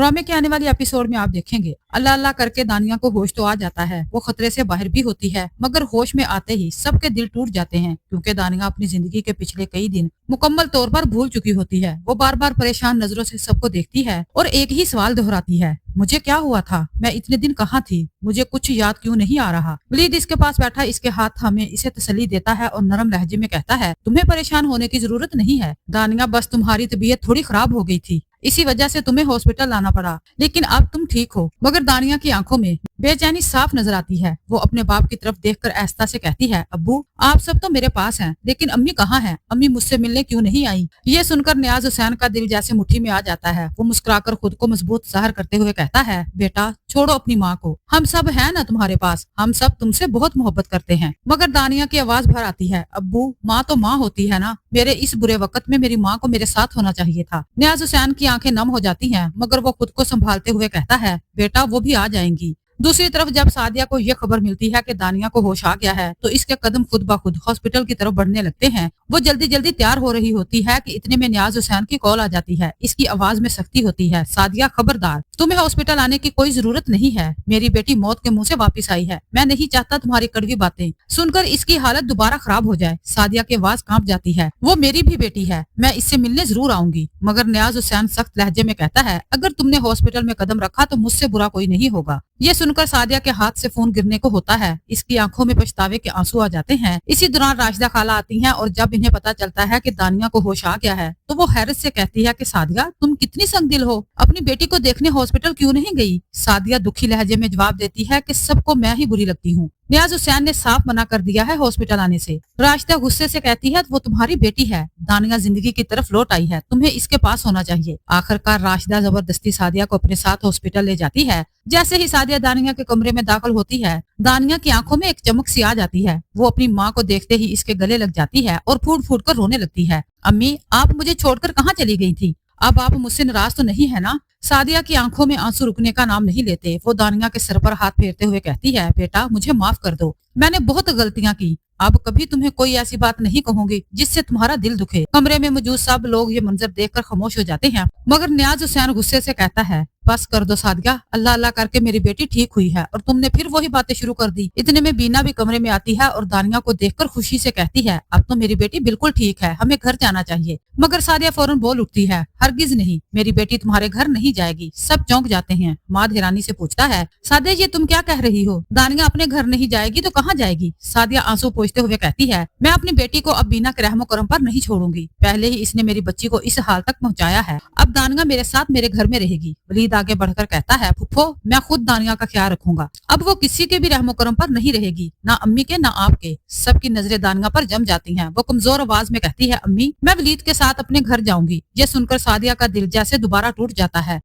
ड्रामे के आने वाली एपिसोड में आप देखेंगे अल्लाह अल्लाह करके दानिया को होश तो आ जाता है, वो खतरे से बाहर भी होती है, मगर होश में आते ही सबके दिल टूट जाते हैं क्योंकि दानिया अपनी जिंदगी के पिछले कई दिन मुकम्मल तौर पर भूल चुकी होती है। वो बार बार परेशान नजरों से सबको देखती है और एक ही सवाल दोहराती है, मुझे क्या हुआ था, मैं इतने दिन कहाँ थी, मुझे कुछ याद क्यों नहीं आ रहा। वलीद इसके पास बैठा इसके हाथ थामे इसे तसल्ली देता है और नरम लहजे में कहता है, तुम्हें परेशान होने की जरूरत नहीं है दानिया, बस तुम्हारी तबीयत थोड़ी खराब हो गई थी, इसी वजह से तुम्हें हॉस्पिटल लाना पड़ा, लेकिन अब तुम ठीक हो। मगर दानिया की आंखों में बेचैनी साफ नजर आती है। वो अपने बाप की तरफ देखकर आहिस्ता से कहती है, अब्बू आप सब तो मेरे पास हैं, लेकिन अम्मी कहाँ हैं, अम्मी मुझसे मिलने क्यों नहीं आई। ये सुनकर नियाज हुसैन का दिल जैसे मुट्ठी में आ जाता है। वो मुस्कुराकर खुद को मजबूत जाहिर करते हुए कहता है, बेटा छोड़ो अपनी माँ को, हम सब हैं ना तुम्हारे पास, हम सब तुमसे बहुत मोहब्बत करते हैं। मगर दानिया की आवाज भर आती है, अब्बू माँ तो माँ होती है ना, मेरे इस बुरे वक्त में मेरी माँ को मेरे साथ होना चाहिए था। नियाज हुसैन की आंखें नम हो जाती हैं, मगर वो खुद को संभालते हुए कहता है, बेटा वो भी आ जाएंगी। दूसरी तरफ जब सादिया को यह खबर मिलती है कि दानिया को होश आ गया है तो इसके कदम खुद ब खुद हॉस्पिटल की तरफ बढ़ने लगते हैं। वो जल्दी जल्दी तैयार हो रही होती है कि इतने में नियाज हुसैन की कॉल आ जाती है। इसकी आवाज में सख्ती होती है, सादिया खबरदार, तुम्हें हॉस्पिटल आने की कोई जरूरत नहीं है, मेरी बेटी मौत के मुंह से वापस आई है, मैं नहीं चाहता तुम्हारी कड़वी बातें सुनकर इसकी हालत दोबारा खराब हो जाए। सादिया की आवाज कांप जाती है, वो मेरी भी बेटी है, मैं इससे मिलने जरूर आऊंगी। मगर नियाज हुसैन सख्त लहजे में कहता है, अगर तुमने हॉस्पिटल में कदम रखा तो मुझसे बुरा कोई नहीं होगा। ये सुनकर सादिया के हाथ से फोन गिरने को होता है। इसकी आंखों में पछतावे के आंसू आ जाते हैं। इसी दौरान राशिदा खाला आती हैं और जब इन्हें पता चलता है कि दानिया को होश आ गया है तो वो हैरत से कहती है कि सादिया तुम कितनी संगदिल हो, अपनी बेटी को देखने हॉस्पिटल क्यों नहीं गई। सादिया दुखी लहजे में जवाब देती है कि सबको मैं ही बुरी लगती हूँ, नियाज हुसैन ने साफ मना कर दिया है हॉस्पिटल आने से। राशिदा गुस्से से कहती है, वो तुम्हारी बेटी है, दानिया जिंदगी की तरफ लौट आई है, तुम्हें इसके पास होना चाहिए। आखिरकार राशिदा जबरदस्ती सादिया को अपने साथ हॉस्पिटल ले जाती है। जैसे ही सादिया दानिया के कमरे में दाखिल होती है, दानिया की आंखों में एक चमक सी आ जाती है। वो अपनी माँ को देखते ही इसके गले लग जाती है और फूट फूट कर रोने लगती है। अम्मी आप मुझे छोड़कर कहाँ चली गई थी, अब आप मुझसे नाराज तो नहीं है ना। सादिया की आंखों में आंसू रुकने का नाम नहीं लेते। वो दानिया के सर पर हाथ फेरते हुए कहती है, बेटा मुझे माफ कर दो, मैंने बहुत गलतियां की, अब कभी तुम्हें कोई ऐसी बात नहीं कहूंगी जिससे तुम्हारा दिल दुखे। कमरे में मौजूद सब लोग ये मंजर देखकर खामोश हो जाते हैं, मगर नियाज हुसैन गुस्से से कहता है, बस कर दो सादिया, अल्लाह अल्लाह करके मेरी बेटी ठीक हुई है और तुमने फिर वही बातें शुरू कर दी। इतने में बीना भी कमरे में आती है और दानिया को देखकर खुशी से कहती है, अब तो मेरी बेटी बिल्कुल ठीक है, हमें घर जाना चाहिए। मगर सादिया फौरन बोल उठती है, हरगिज नहीं, मेरी बेटी तुम्हारे घर नहीं जाएगी। सब चौंक जाते हैं। माद हैरानी से पूछता है, सादिया ये तुम क्या कह रही हो, दानिया अपने घर नहीं जाएगी तो कहाँ जाएगी। सादिया आंसू पोंछते हुए कहती है, मैं अपनी बेटी को अब बीना के रहमो करम पर नहीं छोड़ूंगी, पहले ही इसने मेरी बच्ची को इस हाल तक पहुँचाया है, अब दानिया मेरे साथ मेरे घर में रहेगी। वलीद आगे बढ़कर कहता है, फुफो मैं खुद दानिया का ख्याल रखूंगा, अब वो किसी के भी रहमो करम पर नहीं रहेगी, ना अम्मी के ना आपके। सबकी नजरें दानिया पर जम जाती हैं। वो कमजोर आवाज में कहती है, अम्मी मैं वलीद के साथ अपने घर जाऊंगी। ये सुनकर सादिया का दिल जैसे दोबारा टूट जाता है।